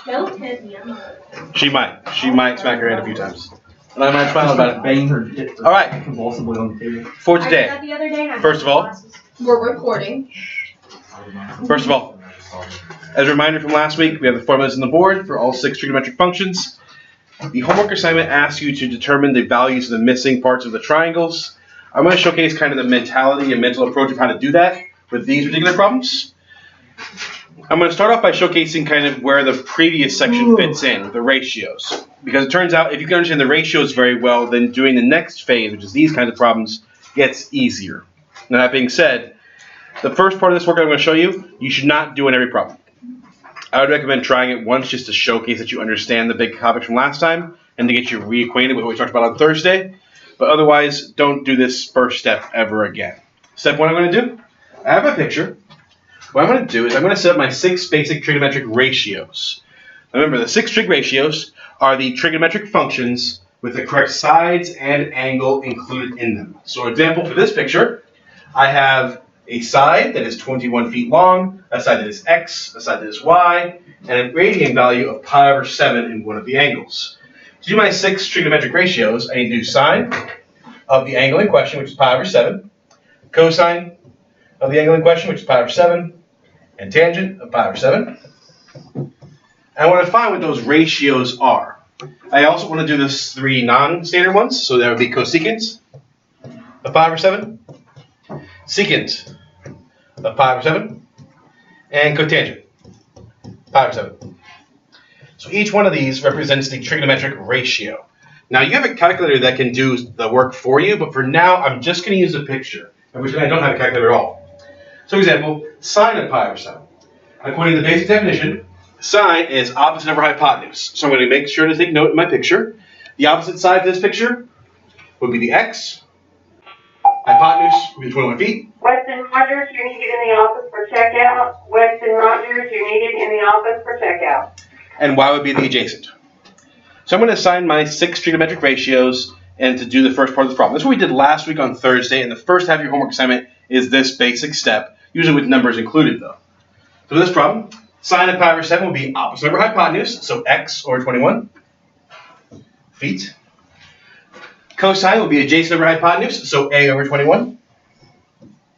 Don't hit me. She might. She might smack her head a few times. And I might smile about it. Bang her hips All right. convulsively on the table. For I did today, that the other day and I first of all, we're recording. First of all, as a reminder from last week, we have the formulas on the board for all 6 trigonometric functions. The homework assignment asks you to determine the values of the missing parts of the triangles. I'm going to showcase kind of the mentality and mental approach of how to do that with these particular problems. I'm going to start off by showcasing kind of where the previous section fits in, the ratios. Because it turns out if you can understand the ratios very well, then doing the next phase, which is these kinds of problems, gets easier. Now that being said, the first part of this work I'm going to show you, you should not do in every problem. I would recommend trying it once just to showcase that you understand the big topics from last time and to get you reacquainted with what we talked about on Thursday. But otherwise, don't do this first step ever again. Step 1 I'm going to do, I have my picture. What I'm going to do is I'm going to set up my 6 basic trigonometric ratios. Remember, the 6 trig ratios are the trigonometric functions with the correct sides and angle included in them. So, for example, for this picture, I have a side that is 21 feet long, a side that is x, a side that is y, and a gradient value of pi over 7 in one of the angles. To do my 6 trigonometric ratios, I need to do sine of the angle in question, which is pi over 7, cosine of the angle in question, which is pi over 7, and tangent of pi over 7. And I want to find what those ratios are. I also want to do this 3 non-standard ones, so that would be cosecant of pi over 7, secant of pi over 7, and cotangent, pi over 7. So each one of these represents the trigonometric ratio. Now you have a calculator that can do the work for you, but for now I'm just going to use a picture, which I don't have a calculator at all. So for example, sine of pi over 7. According to the basic definition, sine is opposite over hypotenuse. So I'm going to make sure to take note in my picture. The opposite side of this picture would be the x. Hypotenuse would be 21 feet. Weston Rogers, you're needed in the office for checkout. Weston Rogers, you're needed in the office for checkout. And y would be the adjacent. So I'm going to assign my 6 trigonometric ratios and to do the first part of the problem. That's what we did last week on Thursday, and the first half of your homework assignment is this basic step, usually with numbers included though. So for this problem, sine of pi over 7 will be opposite over hypotenuse, so x over 21 feet. Cosine will be adjacent over hypotenuse, so a over 21.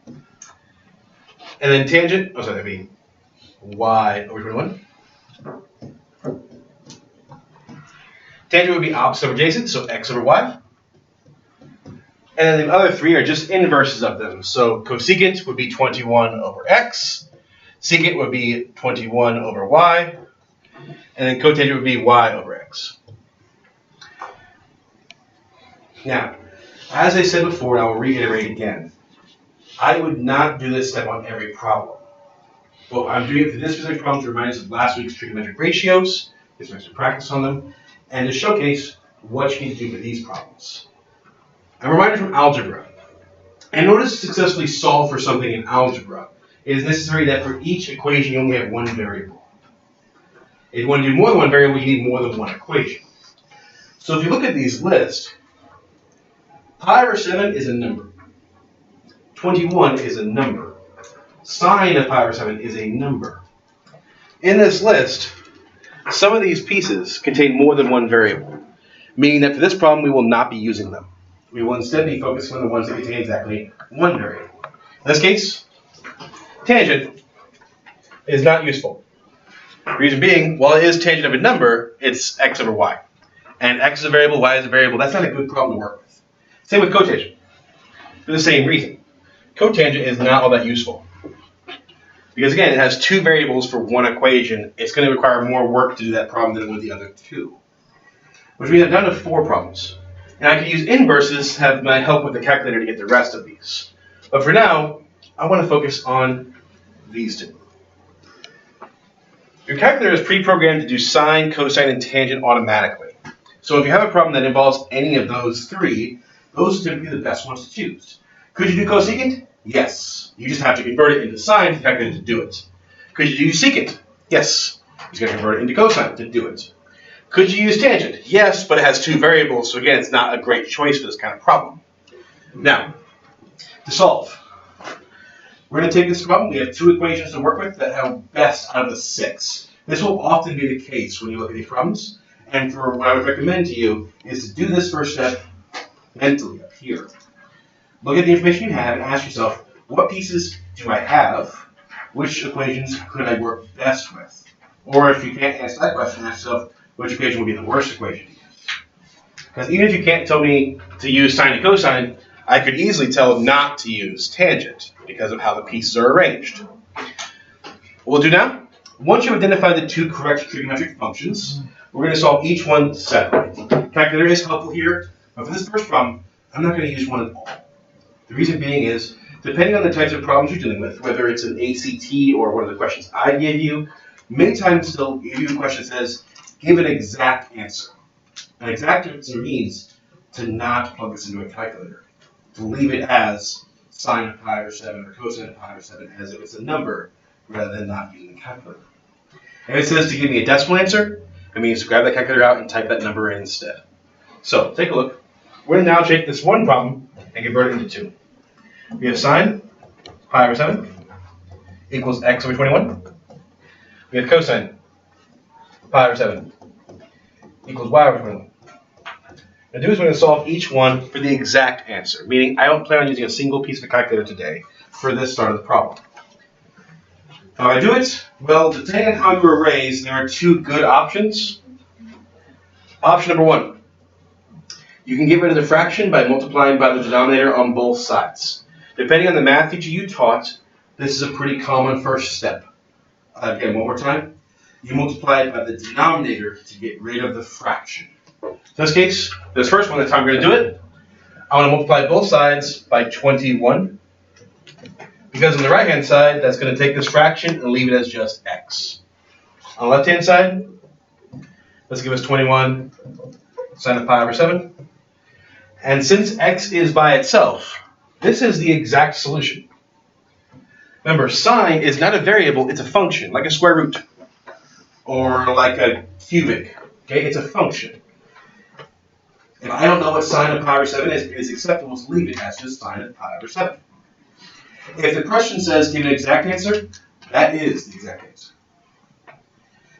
And then tangent, that'd be y over 21. Tangent would be opposite over adjacent, so x over y. And then the other 3 are just inverses of them. So cosecant would be 21 over x. Secant would be 21 over y. And then cotangent would be y over x. Now, as I said before, and I will reiterate again, I would not do this step on every problem. Well, I'm doing it for this specific problem to remind us of last week's trigonometric ratios, get some extra practice on them, and to showcase what you need to do for these problems. A reminder from algebra. In order to successfully solve for something in algebra, it is necessary that for each equation you only have one variable. If you want to do more than one variable, you need more than one equation. So if you look at these lists, pi over 7 is a number. 21 is a number. Sine of pi over 7 is a number. In this list, some of these pieces contain more than one variable, meaning that for this problem we will not be using them. We will instead be focusing on the ones that contain exactly one variable. In this case, tangent is not useful. Reason being, while it is tangent of a number, it's x over y. And x is a variable, y is a variable. That's not a good problem to work with. Same with cotangent. For the same reason. Cotangent is not all that useful. Because again, it has 2 variables for one equation. It's going to require more work to do that problem than it would the other 2. Which means I'm down to 4 problems. And I can use inverses to have my help with the calculator to get the rest of these. But for now, I want to focus on these 2. Your calculator is pre-programmed to do sine, cosine, and tangent automatically. So if you have a problem that involves any of those 3, those are typically the best ones to choose. Could you do cosecant? Yes. You just have to convert it into sine to the calculator to do it. Could you do secant? Yes. He's going to convert it into cosine to do it. Could you use tangent? Yes, but it has 2 variables, so again, it's not a great choice for this kind of problem. Now, to solve, we're going to take this problem. We have 2 equations to work with that have best out of the 6. This will often be the case when you look at these problems. And for what I would recommend to you is to do this first step mentally up here. Look at the information you have and ask yourself, what pieces do I have? Which equations could I work best with? Or if you can't answer that question, ask yourself, which equation would be the worst equation to use? Because even if you can't tell me to use sine and cosine, I could easily tell not to use tangent because of how the pieces are arranged. What we'll do now, once you've identified the two correct trigonometric functions, we're going to solve each one separately. Calculator is helpful here, but for this first problem, I'm not going to use one at all. The reason being is, depending on the types of problems you're dealing with, whether it's an ACT or one of the questions I gave you, many times they'll give you a question that says, give an exact answer. An exact answer means to not plug this into a calculator, to leave it as sine of pi over 7 or cosine of pi over 7 as if it's a number rather than not using the calculator. And if it says to give me a decimal answer, it means to grab that calculator out and type that number in instead. So take a look. We're going to now take this one problem and convert it into two. We have sine pi over 7 equals x over 21. We have cosine pi over 7 equals y over 21. What we're going to do is we're going to solve each one for the exact answer, meaning I don't plan on using a single piece of the calculator today for this start of the problem. How do I do it? Well, depending on how you were raised, there are two good options. Option number one, you can get rid of the fraction by multiplying by the denominator on both sides. Depending on the math teacher you taught, this is a pretty common first step. Again, one more time. You multiply it by the denominator to get rid of the fraction. In this case, this first one, that's how I'm going to do it. I want to multiply both sides by 21. Because on the right-hand side, that's going to take this fraction and leave it as just x. On the left-hand side, let's give us 21 sine of pi over 7. And since x is by itself, this is the exact solution. Remember, sine is not a variable, it's a function, like a square root or like a cubic. Okay, it's a function. If I don't know what sine of pi over 7 is, it's acceptable to leave it as just sine of pi over 7. If the question says give an exact answer, that is the exact answer.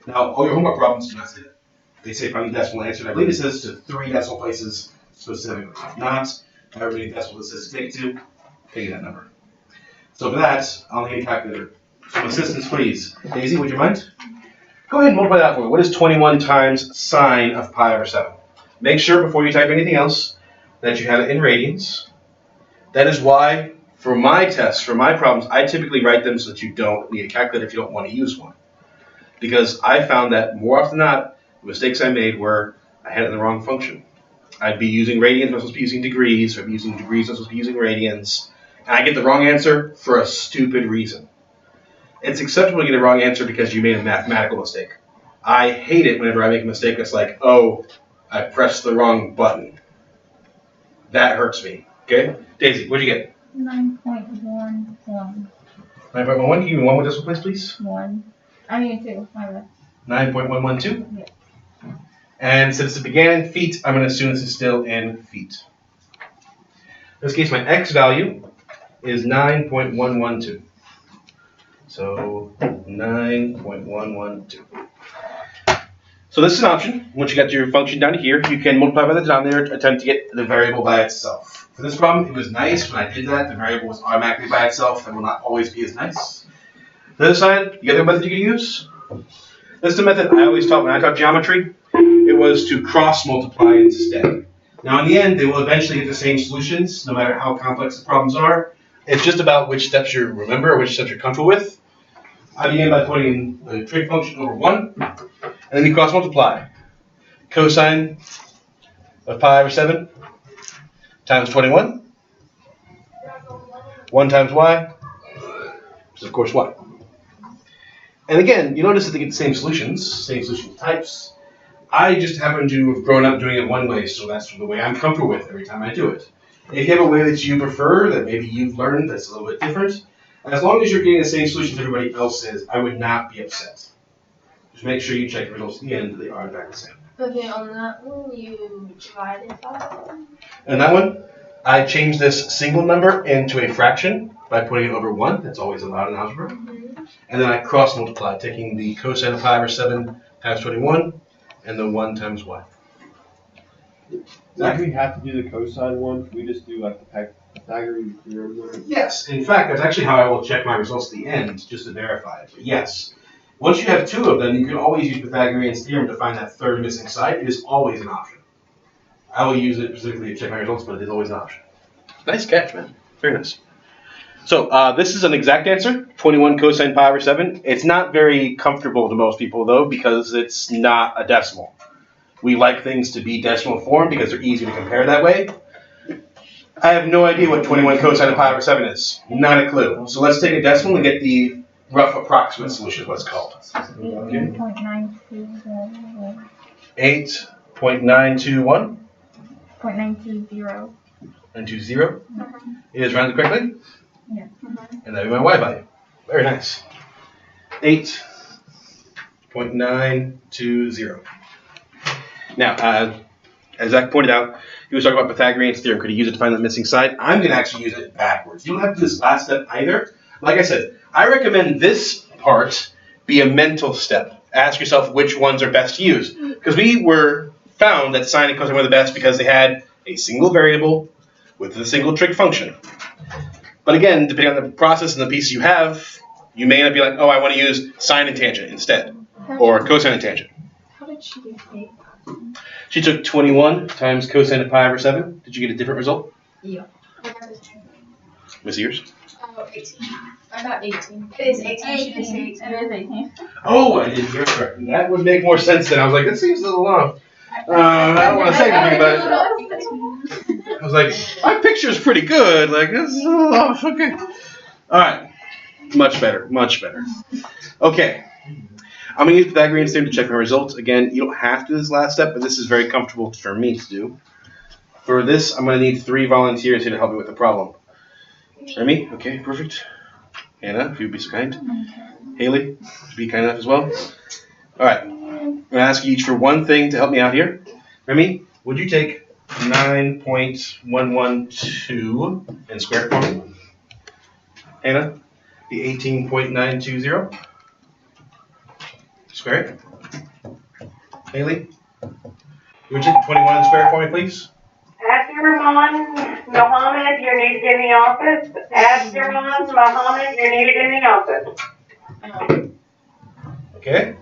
Now, all your homework problems do not say that. They say find the decimal answer, and I believe it says to 3 decimal places specifically. If not, however many decimals it says to take it to, take that number. So for that, I'll need a calculator. Some assistance, please. Daisy, would you mind? Go ahead and multiply that for me. What is 21 times sine of pi over 7? Make sure before you type anything else that you have it in radians. That is why, for my tests, for my problems, I typically write them so that you don't need a calculator if you don't want to use one. Because I found that more often than not, the mistakes I made were I had it in the wrong function. I'd be using radians, I'm supposed to be using degrees, or I'd be using degrees, I'm supposed to be using radians, and I get the wrong answer for a stupid reason. It's acceptable to get a wrong answer because you made a mathematical mistake. I hate it whenever I make a mistake that's like, oh, I pressed the wrong button. That hurts me. Okay? Daisy, what'd you get? 9.11. 9.11. Can you give me one more decimal place, please? 1. I mean 2. My bad. 9.112? Yeah. And since it began in feet, I'm going to assume this is still in feet. In this case, my x value is 9.112. So 9.112. So this is an option. Once you get your function down to here, you can multiply by the denominator, attempt to get the variable by itself. For this problem, it was nice when I did that. The variable was automatically by itself. That will not always be as nice. The other side, the other method you can use. This is the method I always taught when I taught geometry. It was to cross multiply instead. Now in the end, they will eventually get the same solutions, no matter how complex the problems are. It's just about which steps you remember or which steps you're comfortable with. I began by putting the trig function over 1, and then you cross multiply. Cosine of pi over 7 times 21. 1 times y, which is of course y. And again, you notice that they get the same solution types. I just happen to have grown up doing it one way, so that's the way I'm comfortable with every time I do it. If you have a way that you prefer, that maybe you've learned that's a little bit different, as long as you're getting the same solution as everybody else is, I would not be upset. Just make sure you check the results at the end, they are in fact the same. Okay, on that one, you divided by. And that one, I changed this single number into a fraction by putting it over 1. That's always allowed in algebra. and then I cross multiply, taking the cosine of pi over 7 times 21 and the 1 times y. Why do we have to do the cosine one? Can we just do like the Pythagorean theorem? Yes, in fact, that's actually how I will check my results at the end, just to verify it. But yes, once you have two of them, you can always use Pythagorean's theorem to find that third missing side. It is always an option. I will use it specifically to check my results, but it is always an option. Nice catch, man. Very nice. So this is an exact answer, 21 cosine pi over 7. It's not very comfortable to most people, though, because it's not a decimal. We like things to be decimal form because they're easy to compare that way. I have no idea what 21 cosine of pi over 7 is. Not a clue. So let's take a decimal and get the rough approximate solution, what's called. 8.921. 8.921. 0.920. 920. It is rounded correctly? Yeah. And that would be my y value. Very nice. 8.920. Now, as Zach pointed out, he was talking about Pythagorean's theorem. Could he use it to find the missing side? I'm going to actually use it backwards. You don't have to do this last step either. Like I said, I recommend this part be a mental step. Ask yourself which ones are best to use. Because we were found that sine and cosine were the best because they had a single variable with a single trig function. But again, depending on the process and the pieces you have, you may not be like, oh, I want to use sine and tangent instead, or cosine and tangent. How did she get 8? She took 21 times cosine of pi over 7. Did you get a different result? Yeah. Miss Ears? Oh, 18. I got 18. It is 18. She did say 18. It is 18. Oh, I didn't hear correctly. That would make more sense then. I was like, that seems a little off. I don't want to say anything, but I was like, my picture's pretty good. Like, this is a little off. Okay. All right. Much better. Much better. Okay. I'm going to use Pythagorean's theorem to check my results. Again, you don't have to do this last step, but this is very comfortable for me to do. For this, I'm going to need 3 volunteers here to help me with the problem. Remy? Okay, perfect. Hannah, if you'd be so kind. Haley, would you be kind enough as well? All right. I'm going to ask you each for one thing to help me out here. Remy, would you take 9.112 and square it for me? Hannah, the 18.920. Square it. Haley, would you take 21 and square it for me, please? Abdurrahman Mohammed, you're needed in the office. Abdurrahman Mohammed, you're needed in the office. Okay.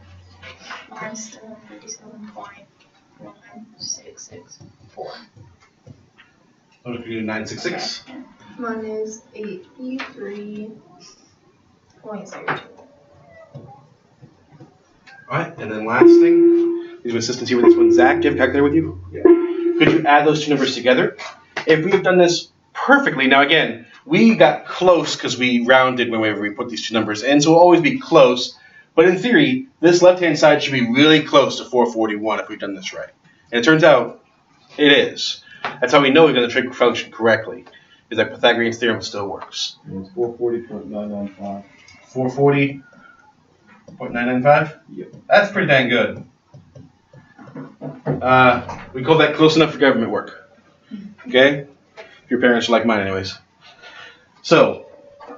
Mine's still 37.1664. What if we do 966? Mine is 83.02. Alright, and then last thing, these are assistants here with this one. Zach, do you have a calculator with you? Yeah. Could you add those two numbers together? If we have done this perfectly, now again, we got close because we rounded whenever we put these two numbers in, so we'll always be close. But in theory, this left-hand side should be really close to 441 if we've done this right. And it turns out it is. That's how we know we've done the trig function correctly, is that Pythagorean's theorem still works. It's 440.995. 440.995? Yep. That's pretty dang good. We call that close enough for government work. Okay? Your parents are like mine anyways. So,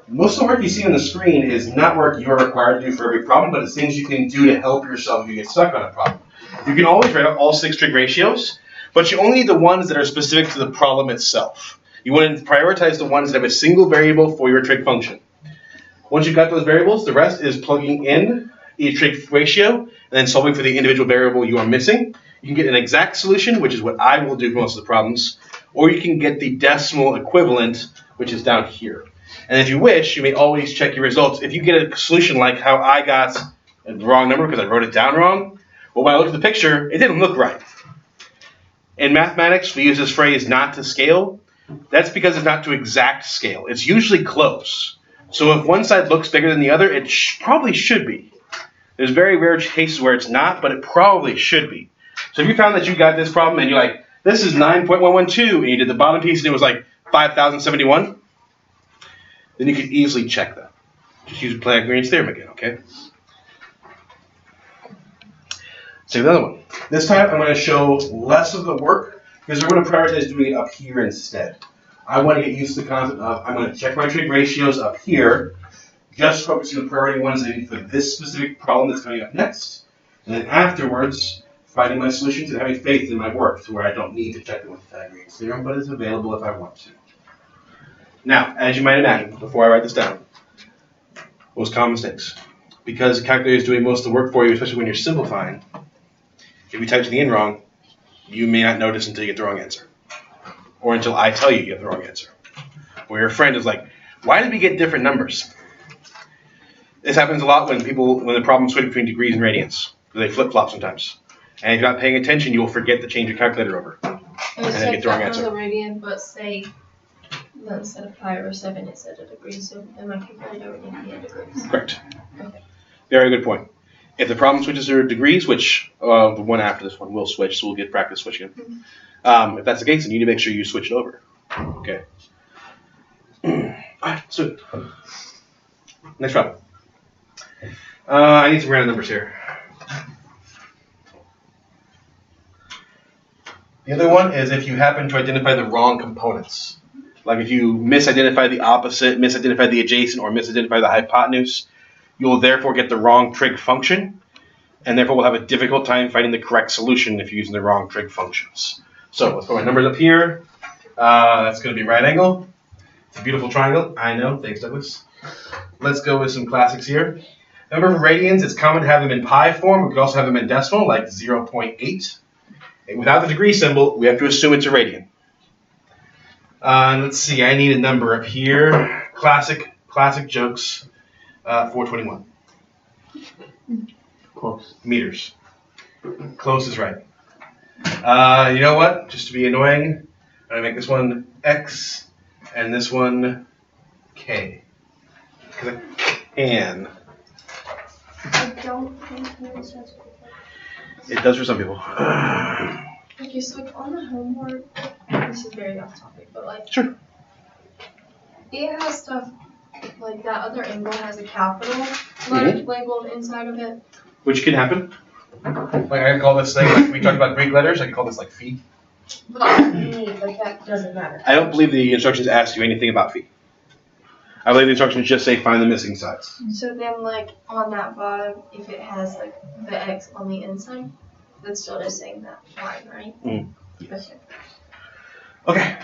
most of the work you see on the screen is not work you're required to do for every problem, but it's things you can do to help yourself if you get stuck on a problem. You can always write out all 6 trig ratios, but you only need the ones that are specific to the problem itself. You want to prioritize the ones that have a single variable for your trig function. Once you've got those variables, the rest is plugging in each trig ratio and then solving for the individual variable you are missing. You can get an exact solution, which is what I will do for most of the problems, or you can get the decimal equivalent, which is down here. And if you wish, you may always check your results. If you get a solution like how I got a wrong number because I wrote it down wrong, well, when I looked at the picture, it didn't look right. In mathematics, we use this phrase not to scale. That's because it's not to exact scale. It's usually close. So if one side looks bigger than the other, it probably should be. There's very rare cases where it's not, but it probably should be. So if you found that you got this problem and you're like, this is 9.112, and you did the bottom piece and it was like 5,071, then you can easily check that. Just use Pythagorean's theorem again, okay? Save the other one. This time I'm going to show less of the work because we're going to prioritize doing it up here instead. I want to get used to the concept of I'm going to check my trig ratios up here just focusing on the priority ones I need for this specific problem that's coming up next. And then afterwards, finding my solutions and having faith in my work to where I don't need to check it with the Pythagorean theorem, but it's available if I want to. Now, as you might imagine, before I write this down, most common mistakes. Because the calculator is doing most of the work for you, especially when you're simplifying, if you type something in wrong, you may not notice until you get the wrong answer. Or until I tell you you have the wrong answer. Or your friend is like, why did we get different numbers? This happens a lot when the problems switch between degrees and radians. They flip-flop sometimes. And if you're not paying attention, you will forget to change your calculator over. And then get the wrong answer. The radian, but say that instead of pi over 7, it said a degree, so then my calculator would need to be in degrees. Correct. Okay. Very good point. If the problem switches to degrees, which the one after this one will switch, so we'll get practice switching. If that's the case, then you need to make sure you switch it over. Okay. Alright, so next problem. I need some random numbers here. The other one is if you happen to identify the wrong components. Like if you misidentify the opposite, misidentify the adjacent, or misidentify the hypotenuse, you will therefore get the wrong trig function, and therefore will have a difficult time finding the correct solution if you're using the wrong trig functions. So let's put my numbers up here. That's going to be right angle. It's a beautiful triangle. I know. Thanks, Douglas. Let's go with some classics here. Remember for radians, it's common to have them in pi form. We could also have them in decimal, like 0.8. And without the degree symbol, we have to assume it's a radian. Let's see. I need a number up here. Classic jokes. 421. Close. Meters. Close is right. You know what? Just to be annoying, I'm going to make this one X and this one K. Because I can. I don't think yours has It does for some people. Okay, so like on the homework, this is very off topic, but like Sure. it has stuff like that other angle has a capital letter labeled inside of it. Which can happen. Like I can call this thing, like we talked about Greek letters, I can call this like phi. But I need, like that doesn't matter. I don't believe the instructions ask you anything about phi. I believe the instructions just say find the missing sides. So then like on that bottom, if it has like the X on the inside, that's still just saying that line, right? Mm. Okay. Okay.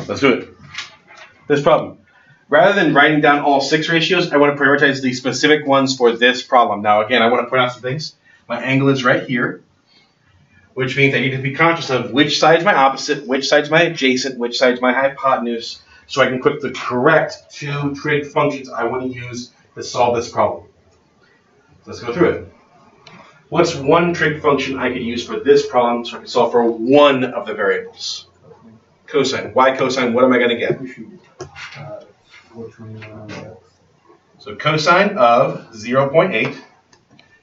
Let's do it. This problem. Rather than writing down all 6 ratios, I want to prioritize the specific ones for this problem. Now again, I want to point out some things. My angle is right here, which means I need to be conscious of which side's my opposite, which side's my adjacent, which side's my hypotenuse, so I can put the correct 2 trig functions I want to use to solve this problem. So let's go through it. What's one trig function I could use for this problem so I can solve for one of the variables? Cosine. Why cosine? What am I going to get? So cosine of 0.8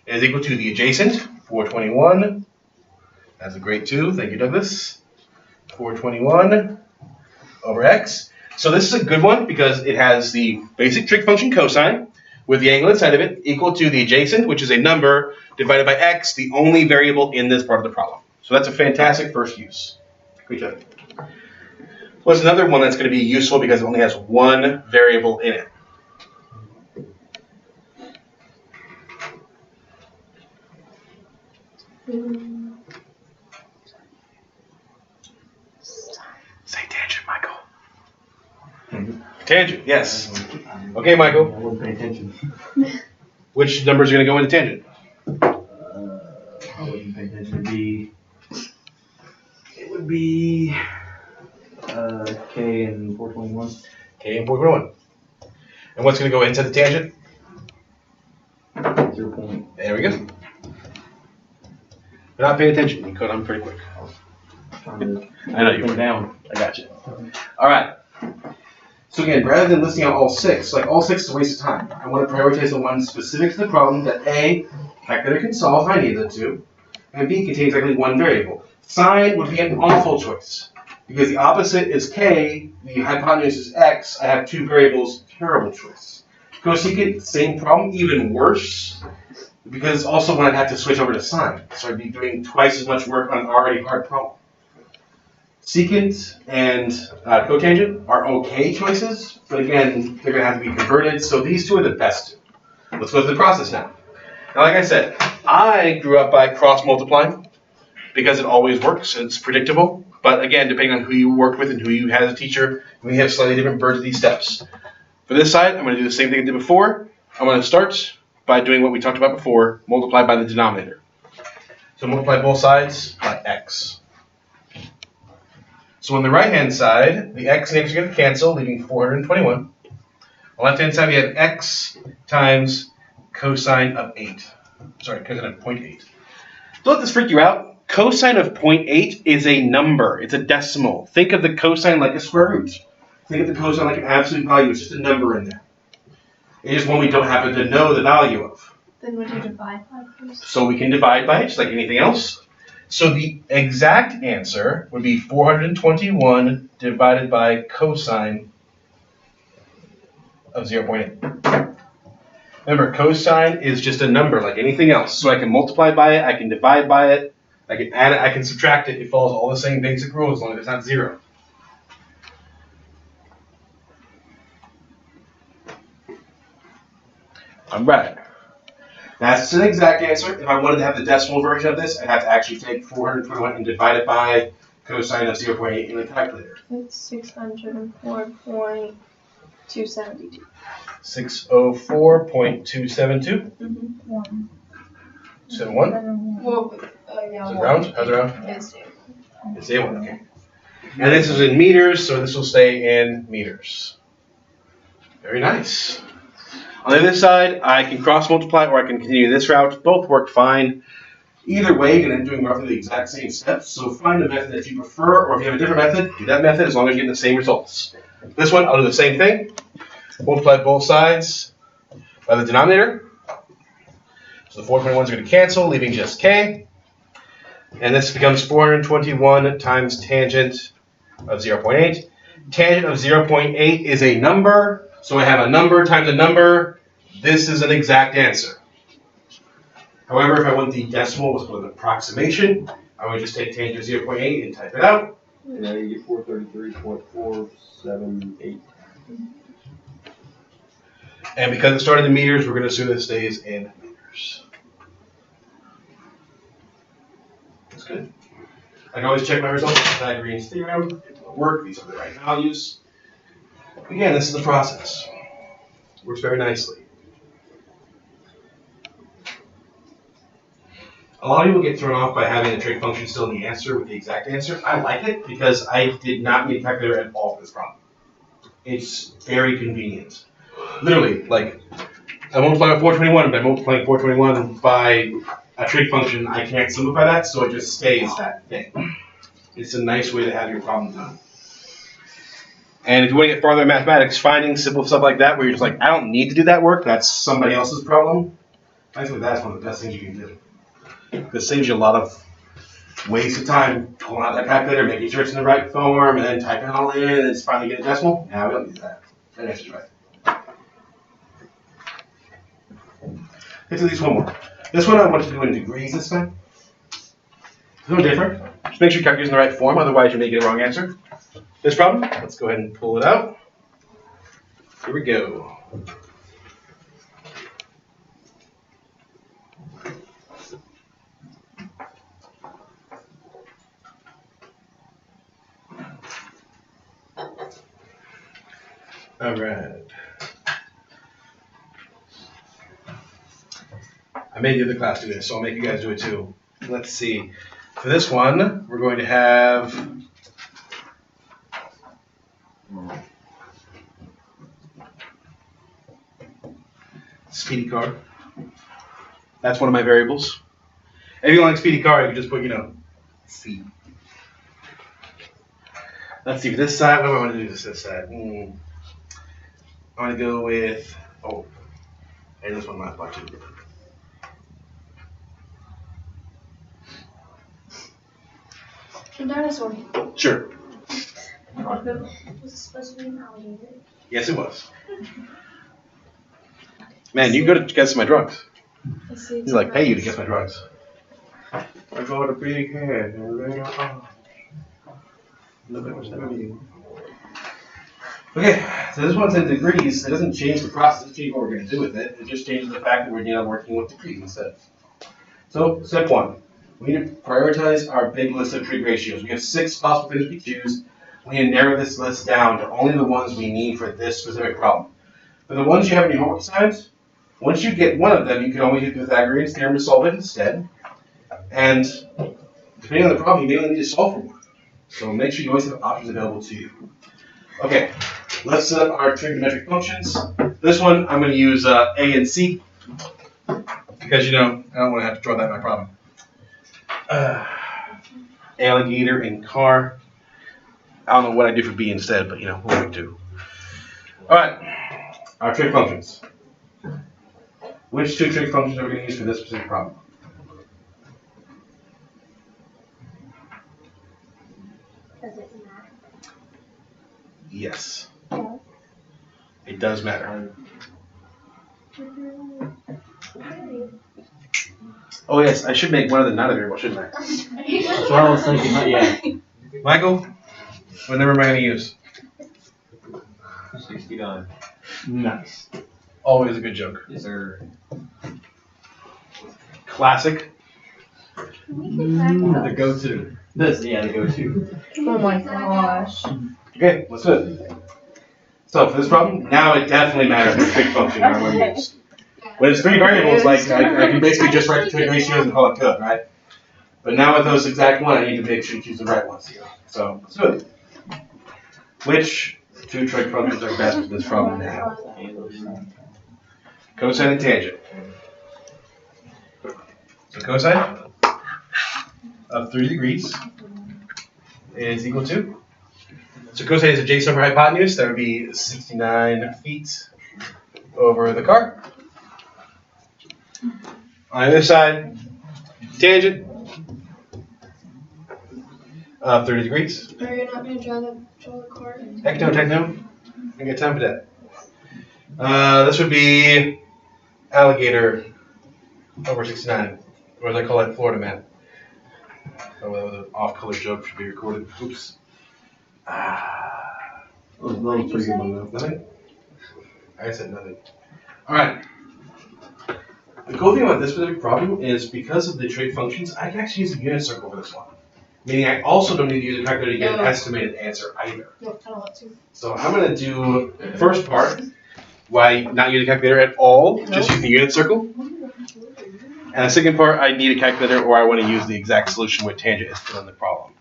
is equal to the adjacent, 421. That's a great 2. Thank you, Douglas. 421 over x. So this is a good one because it has the basic trig function cosine with the angle inside of it equal to the adjacent, which is a number, divided by x, the only variable in this part of the problem. So that's a fantastic first use. Great job. What's another one that's going to be useful because it only has one variable in it? Say tangent, Michael. Tangent, yes. Okay, Michael. I wouldn't pay attention. Which numbers are going to go into tangent? I wouldn't pay attention. It would be K and 421. K and 421. And what's going to go into the tangent? 0 point. There we go. You're not paying attention. You caught on pretty quick. Trying to I know you put were. down. I got you. All right. So again, rather than listing out all 6, like all 6 is a waste of time. I want to prioritize the ones specific to the problem that A, calculator can solve if I need them to, and B, contains exactly one variable. Sine would be an awful choice. Because the opposite is K, the hypotenuse is X, I have 2 variables, terrible choice. Cosecant, same problem, even worse, because also when I'd have to switch over to sine. So I'd be doing twice as much work on an already hard problem. secant and cotangent are okay choices, but again, they're going to have to be converted, so these two are the best two. Let's go through the process now. Now, like I said, I grew up by cross multiplying because it always works, it's predictable, but again, depending on who you work with and who you had as a teacher, we have slightly different versions of these steps. For this side, I'm going to do the same thing I did before. I'm going to start by doing what we talked about before, multiply by the denominator. So multiply both sides by x. So on the right-hand side, the x and x are going to cancel, leaving 421. On the left-hand side, we have x times cosine of 8. Sorry, cosine of 0.8. Don't let this freak you out. Cosine of 0.8 is a number. It's a decimal. Think of the cosine like a square root. Think of the cosine like an absolute value. It's just a number in there. It is one we don't happen to know the value of. Then would you divide by this? So we can divide by it just like anything else. So the exact answer would be 421 divided by cosine of 0.8. Remember, cosine is just a number like anything else. So I can multiply by it, I can divide by it, I can add it, I can subtract it. It follows all the same basic rules as long as it's not 0. All right. That's an exact answer. If I wanted to have the decimal version of this, I'd have to actually take 421 and divide it by cosine of 0.8 in the calculator. It's 604.272. 604.272. One. 71? Well, yeah. Is it round? How's it round? Yes. It's A1, okay. And this is in meters, so this will stay in meters. Very nice. On the other side, I can cross multiply or I can continue this route. Both work fine. Either way, you're going to be doing roughly the exact same steps. So find a method that you prefer, or if you have a different method, do that method as long as you're getting the same results. This one, I'll do the same thing. Multiply both sides by the denominator. So the 421s are going to cancel, leaving just k. And this becomes 421 times tangent of 0.8. Tangent of 0.8 is a number. So I have a number times a number. This is an exact answer. However, if I want the decimal with an approximation, I would just take tangent of 0.8 and type it out. And then you get 433.478. And because it started in meters, we're going to assume it stays in meters. That's good. I can always check my results with Pythagorean theorem. It will work. These are the right values. Again, this is the process. Works very nicely. A lot of people get thrown off by having the trig function still in the answer with the exact answer. I like it because I did not need a calculator at all for this problem. It's very convenient. Literally, like, I multiply by 421, but I'm multiplying 421 by a trig function. I can't simplify that, so it just stays that thing. It's a nice way to have your problem done. And if you want to get farther in mathematics, finding simple stuff like that where you're just like, I don't need to do that work, that's somebody else's problem, I think that's one of the best things you can do. It saves you a lot of waste of time pulling out that calculator, making sure it's in the right form, and then typing it all in, and it's finally get a decimal. Now we don't need that. That answer's right. Let's do these one more. This one I want to do in degrees this time. It's a little different. Just make sure your calculator's in the right form, otherwise you may get a wrong answer. This problem, let's go ahead and pull it out. Here we go. All right. I made the other class do this, so I'll make you guys do it too. Let's see. For this one, we're going to have speedy car. That's one of my variables. If you don't like speedy car, you can just put, C. Let's see, for this side, what do I want to do this side? I want to go with, and this one last part too. The dinosaur. Sure. Was it supposed to be an alligator? Yes, it was. Man, you go to guess my drugs. He's like, pay you to guess my drugs. I got a big head and later on. Okay, so this one's in degrees. It doesn't change the process, it doesn't change what we're going to do with it. It just changes the fact that we're now working with degrees instead. So, step one, we need to prioritize our big list of trig ratios. We have 6 possible things we can choose. We need to narrow this list down to only the ones we need for this specific problem. For the ones you have in your homework assignments, once you get one of them, you can always use the Pythagorean theorem to solve it instead. And depending on the problem, you may only need to solve for one. So make sure you always have options available to you. Okay, let's set up our trigonometric functions. This one, I'm going to use A and C, because, I don't want to have to draw that in my problem. Alligator and car. I don't know what I do for B instead, but, what we do. All right, our trig functions. Which 2 trig functions are we going to use for this specific problem? Does it matter? Yes. It does matter. Oh yes, I should make one of them not a variable, shouldn't I? That's what I was thinking, not yet. Michael, what number am I going to use? 69. Nice. Always a good joke. Yes, sir. Classic. The go-to. The go-to. Oh my gosh. Okay, let's do it. So for this problem, now it definitely matters which trig function I want to use. When it's 3 variables, like I can basically just write the trig ratios and call it good, right? But now with those exact one, I need to make sure you choose the right ones here. So let's do it. Which 2 trig functions are best for this problem now? Cosine and tangent. So cosine of 3 degrees is equal to, so cosine is adjacent over hypotenuse, that would be 69 feet over the car. On the other side, tangent of 30 degrees. Are you not going to draw the car? Heck no. I ain't got time for that. This would be alligator over 69, or as I call it, Florida man. Oh, that was an off-color joke, should be recorded. Oops. That was pretty good one, though. Nothing? I said nothing. Alright. The cool thing about this specific problem is because of the trig functions, I can actually use a unit circle for this one. Meaning I also don't need to use a calculator to get an estimated answer either. Nope, I don't want to. So I'm going to do the first part, why not use a calculator at all, just use the unit circle. And the second part, I need a calculator or I want to use the exact solution with tangent is put on the problem.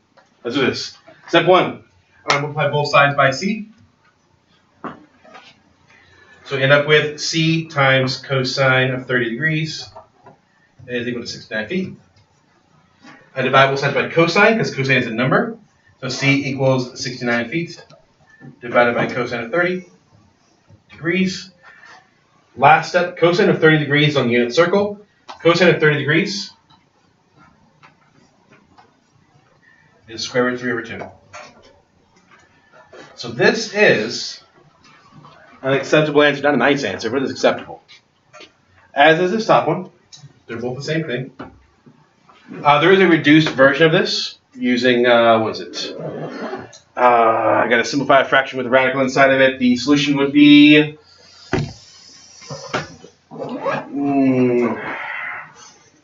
Let's do this. Step 1, I'm going to multiply both sides by C. So we end up with C times cosine of 30 degrees is equal to 69 feet. I divide both sides by cosine because cosine is a number. So C equals 69 feet divided by cosine of 30 degrees. Last step, cosine of 30 degrees on the unit circle. Cosine of 30 degrees is square root of 3 over 2. So this is an acceptable answer, not a nice answer, but it's acceptable. As is this top one. They're both the same thing. There is a reduced version of this using, what is it? I got to simplify a fraction with a radical inside of it. The solution would be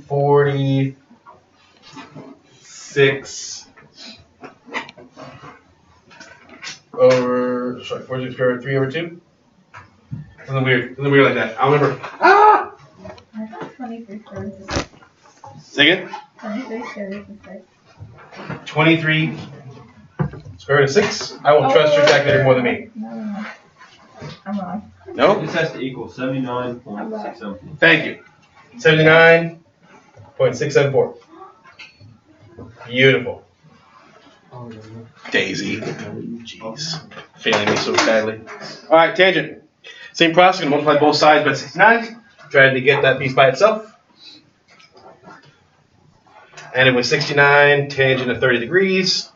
46 over, 46 square root 3 over 2. Something weird like that. I'll remember. I thought 23 squared is 6. Say again? 23 squared is 6. 23 square root of 6. I will trust your calculator more than me. No. I'm wrong. No? This has to equal 79.6 something. Thank you. 79.674. Beautiful. Daisy. Jeez. Failing me so badly. Alright, tangent. Same process, going to multiply both sides by 69. Trying to get that piece by itself. And it was 69, tangent of 30 degrees.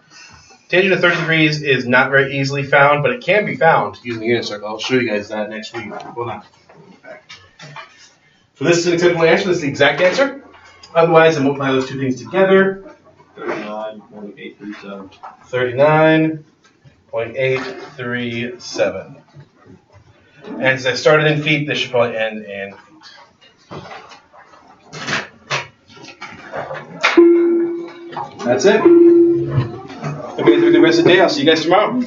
Tangent of 30 degrees is not very easily found, but it can be found using the unit circle. I'll show you guys that next week. Well, not. So this is an acceptable answer. This is the exact answer. Otherwise, I multiply those two things together. 39.8. 39.837. 39.837. And since I started in feet, this should probably end in feet. That's it. Hope you guys have a good rest of the day. I'll see you guys tomorrow.